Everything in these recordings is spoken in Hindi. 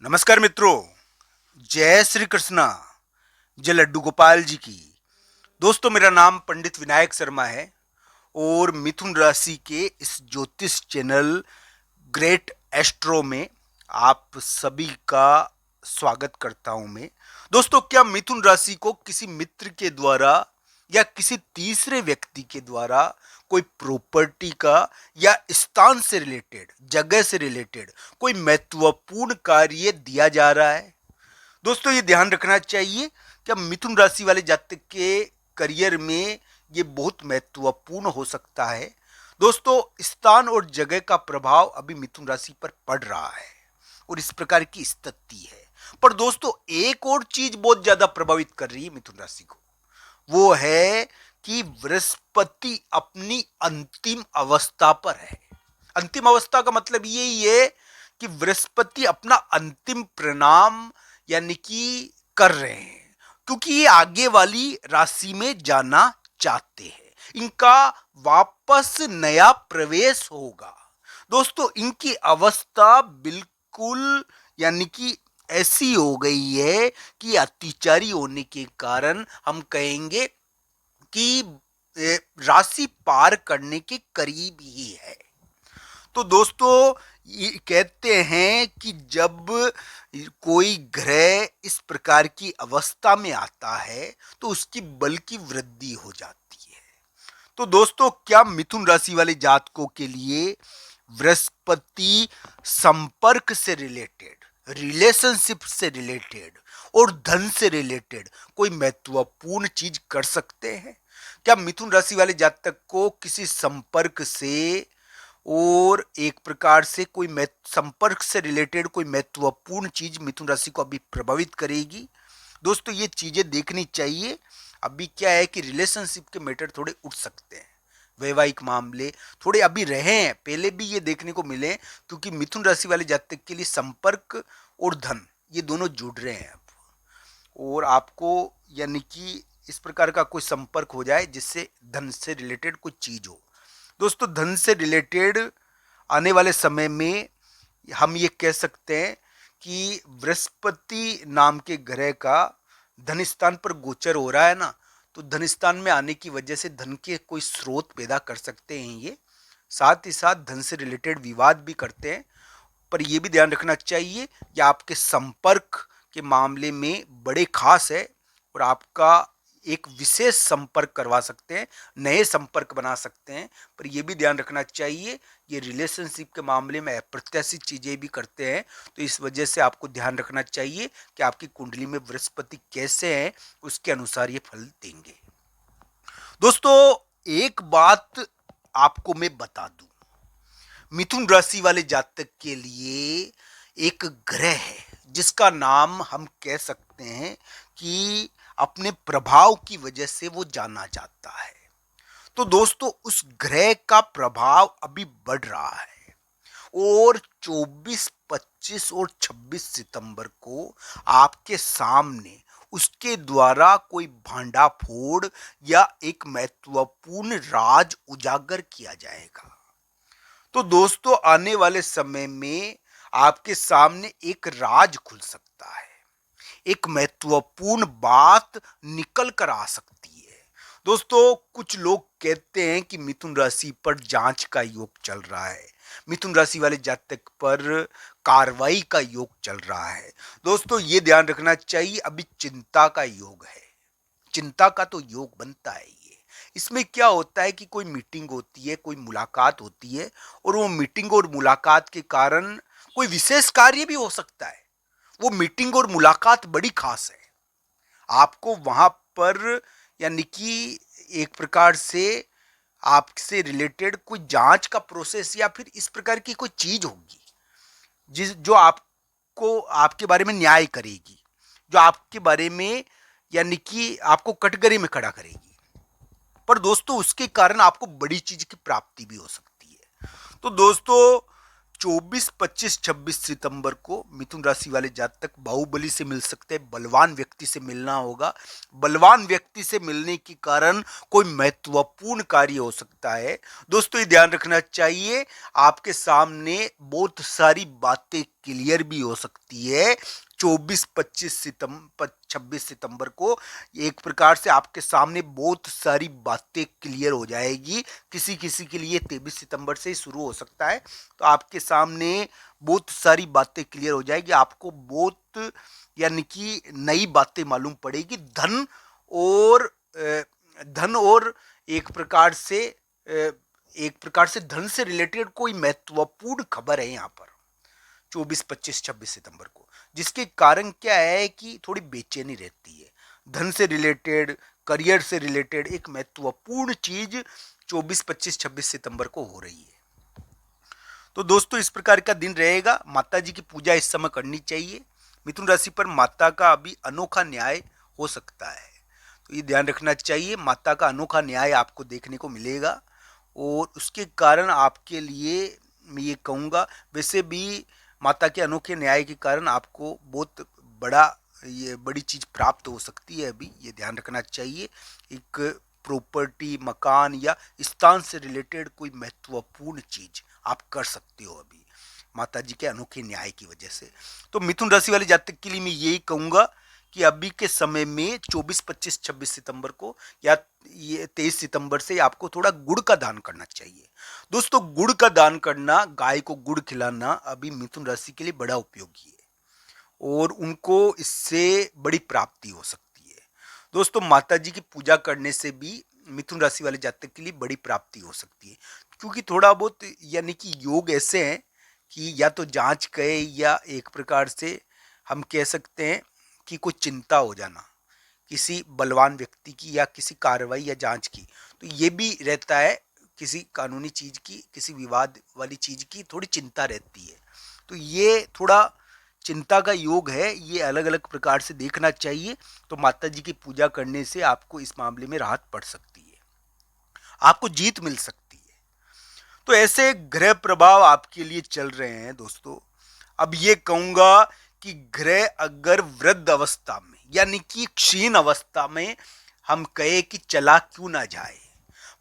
नमस्कार मित्रों, जय श्री कृष्णा, जय लड्डू गोपाल जी की। दोस्तों, मेरा नाम पंडित विनायक शर्मा है और मिथुन राशि के इस ज्योतिष चैनल ग्रेट एस्ट्रो में आप सभी का स्वागत करता हूं मैं। दोस्तों, क्या मिथुन राशि को किसी मित्र के द्वारा या किसी तीसरे व्यक्ति के द्वारा कोई प्रॉपर्टी का या स्थान से रिलेटेड, जगह से रिलेटेड कोई महत्वपूर्ण कार्य दिया जा रहा है? दोस्तों, ये ध्यान रखना चाहिए कि मिथुन राशि वाले जातक के करियर में ये बहुत महत्वपूर्ण हो सकता है। दोस्तों, स्थान और जगह का प्रभाव अभी मिथुन राशि पर पड़ रहा है और इस प्रकार की स्थिति है। पर दोस्तों, एक और चीज बहुत ज्यादा प्रभावित कर रही है मिथुन राशि को, वो है कि बृहस्पति अपनी अंतिम अवस्था पर है। अंतिम अवस्था का मतलब यही है कि बृहस्पति अपना अंतिम परिणाम यानी कि कर रहे हैं, क्योंकि ये आगे वाली राशि में जाना चाहते हैं। इनका वापस नया प्रवेश होगा। दोस्तों, इनकी अवस्था बिल्कुल यानी कि ऐसी हो गई है कि अत्याचारी होने के कारण हम कहेंगे कि राशि पार करने के करीब ही है। तो दोस्तों, ये कहते हैं कि जब कोई ग्रह इस प्रकार की अवस्था में आता है तो उसकी बल की वृद्धि हो जाती है। तो दोस्तों, क्या मिथुन राशि वाले जातकों के लिए बृहस्पति संपर्क से रिलेटेड, रिलेशनशिप से रिलेटेड और धन से रिलेटेड कोई महत्वपूर्ण चीज कर सकते हैं? क्या मिथुन राशि वाले जातक को किसी संपर्क से और एक प्रकार से कोई संपर्क से रिलेटेड कोई महत्वपूर्ण चीज मिथुन राशि को अभी प्रभावित करेगी? दोस्तों, ये चीजें देखनी चाहिए। अभी क्या है कि रिलेशनशिप के मैटर थोड़े उठ सकते हैं, वैवाहिक मामले थोड़े अभी रहे हैं, पहले भी ये देखने को मिले, क्योंकि मिथुन राशि वाले जातक के लिए संपर्क और धन ये दोनों जुड़ रहे हैं अब। और आपको यानी कि इस प्रकार का कोई संपर्क हो जाए जिससे धन से रिलेटेड कोई चीज हो। दोस्तों, धन से रिलेटेड आने वाले समय में हम ये कह सकते हैं कि बृहस्पति नाम के ग्रह का धन स्थान पर गोचर हो रहा है ना, तो धन स्थान में आने की वजह से धन के कोई स्रोत पैदा कर सकते हैं ये। साथ ही साथ धन से रिलेटेड विवाद भी करते हैं। पर यह भी ध्यान रखना चाहिए कि आपके संपर्क के मामले में बड़े खास है और आपका एक विशेष संपर्क करवा सकते हैं, नए संपर्क बना सकते हैं। पर यह भी ध्यान रखना चाहिए, ये रिलेशनशिप के मामले में अप्रत्याशित चीजें भी करते हैं, तो इस वजह से आपको ध्यान रखना चाहिए कि आपकी कुंडली में बृहस्पति कैसे हैं, उसके अनुसार ये फल देंगे। दोस्तों, एक बात आपको मैं बता दूं, मिथुन राशि वाले जातक के लिए एक ग्रह है जिसका नाम हम कह सकते हैं कि अपने प्रभाव की वजह से वो जाना जाता है। तो दोस्तों, उस ग्रह का प्रभाव अभी बढ़ रहा है और 24, 25 और 26 सितंबर को आपके सामने उसके द्वारा कोई भांडाफोड़ या एक महत्वपूर्ण राज उजागर किया जाएगा। तो दोस्तों, आने वाले समय में आपके सामने एक राज खुल सकता है, एक महत्वपूर्ण बात निकल कर आ सकती है। दोस्तों, कुछ लोग कहते हैं कि मिथुन राशि पर जांच का योग चल रहा है, मिथुन राशि वाले जातक पर कार्रवाई का योग चल रहा है। दोस्तों, ये ध्यान रखना चाहिए, अभी चिंता का योग है, चिंता का तो योग बनता है। ये इसमें क्या होता है कि कोई मीटिंग होती है, कोई मुलाकात होती है और वो मीटिंग और मुलाकात के कारण कोई विशेष कार्य भी हो सकता है। वो मीटिंग और मुलाकात बड़ी खास है, आपको वहां पर यानी कि एक प्रकार से आपसे रिलेटेड कोई जांच का प्रोसेस या फिर इस प्रकार की कोई चीज होगी जिस जो आपको आपके बारे में न्याय करेगी, जो आपके बारे में यानी कि आपको कटघरे में खड़ा करेगी। पर दोस्तों, उसके कारण आपको बड़ी चीज की प्राप्ति भी हो सकती है। तो दोस्तों, 24, 25, 26 सितंबर को मिथुन राशि वाले जातक बाहुबली से मिल सकते हैं, बलवान व्यक्ति से मिलना होगा। बलवान व्यक्ति से मिलने के कारण कोई महत्वपूर्ण कार्य हो सकता है। दोस्तों, ये ध्यान रखना चाहिए, आपके सामने बहुत सारी बातें क्लियर भी हो सकती है 26 सितंबर को। एक प्रकार से आपके सामने बहुत सारी बातें क्लियर हो जाएगी। किसी किसी के लिए 23 सितंबर से ही शुरू हो सकता है, तो आपके सामने बहुत सारी बातें क्लियर हो जाएगी। आपको बहुत यानी कि नई बातें मालूम पड़ेगी। और धन और एक प्रकार से धन से रिलेटेड कोई महत्वपूर्ण खबर है यहाँ पर 24, 25, 26 सितंबर को, जिसके कारण क्या है कि थोड़ी बेचैनी रहती है। धन से रिलेटेड, करियर से रिलेटेड एक महत्वपूर्ण चीज 24, 25, 26 सितंबर को हो रही है। तो दोस्तों इस प्रकार का दिन रहेगा। माता जी की पूजा इस समय करनी चाहिए। मिथुन राशि पर माता का अभी अनोखा न्याय हो सकता है, तो ये ध्यान रखना चाहिए। माता का अनोखा न्याय आपको देखने को मिलेगा और उसके कारण आपके लिए मैं ये कहूँगा, वैसे भी माता के अनोखे न्याय के कारण आपको बहुत बड़ी चीज प्राप्त हो सकती है। अभी ये ध्यान रखना चाहिए। एक प्रॉपर्टी, मकान या स्थान से रिलेटेड कोई महत्वपूर्ण चीज आप कर सकते हो अभी माता जी के अनोखे न्याय की वजह से। तो मिथुन राशि वाले जातक के लिए मैं यही कहूंगा कि अभी के समय में 24, 25, 26 सितंबर को या ये 23 सितंबर से आपको थोड़ा गुड़ का दान करना चाहिए। दोस्तों गुड़ का दान करना, गाय को गुड़ खिलाना अभी मिथुन राशि के लिए बड़ा उपयोगी है और उनको इससे बड़ी प्राप्ति हो सकती है। दोस्तों माता जी की पूजा करने से भी मिथुन राशि वाले जातक के लिए बड़ी प्राप्ति हो सकती है, क्योंकि थोड़ा बहुत यानी कि योग ऐसे हैं कि या तो जांच कहे या एक प्रकार से हम कह सकते हैं कि कोई चिंता हो जाना किसी बलवान व्यक्ति की या किसी कार्रवाई या जांच की, तो ये भी रहता है। किसी कानूनी चीज की, किसी विवाद वाली चीज की थोड़ी चिंता रहती है, तो ये थोड़ा चिंता का योग है। ये अलग अलग प्रकार से देखना चाहिए। तो माता जी की पूजा करने से आपको इस मामले में राहत पड़ सकती है, आपको जीत मिल सकती है। तो ऐसे ग्रह प्रभाव आपके लिए चल रहे हैं दोस्तों। अब ये कहूंगा कि ग्रह अगर वृद्ध अवस्था में यानी कि क्षीण अवस्था में हम कहे कि चला क्यों ना जाए,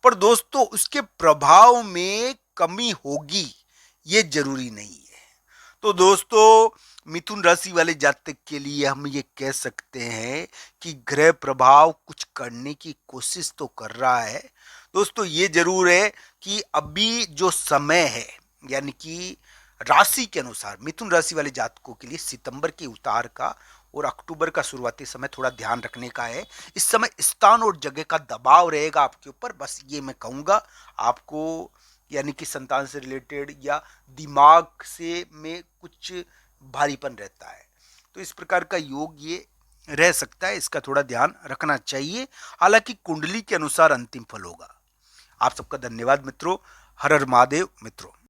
पर दोस्तों उसके प्रभाव में कमी होगी ये जरूरी नहीं है। तो दोस्तों मिथुन राशि वाले जातक के लिए हम ये कह सकते हैं कि ग्रह प्रभाव कुछ करने की कोशिश तो कर रहा है। दोस्तों ये जरूर है कि अभी जो समय है यानी कि राशि के अनुसार मिथुन राशि वाले जातकों के लिए सितंबर के उतार का और अक्टूबर का शुरुआती समय थोड़ा ध्यान रखने का है। इस समय स्थान और जगह का दबाव रहेगा आपके ऊपर। बस ये मैं कहूँगा आपको, यानी कि संतान से रिलेटेड या दिमाग से में कुछ भारीपन रहता है, तो इस प्रकार का योग ये रह सकता है। इसका थोड़ा ध्यान रखना चाहिए। हालांकि कुंडली के अनुसार अंतिम फल होगा। आप सबका धन्यवाद मित्रों। हर हर महादेव मित्रों।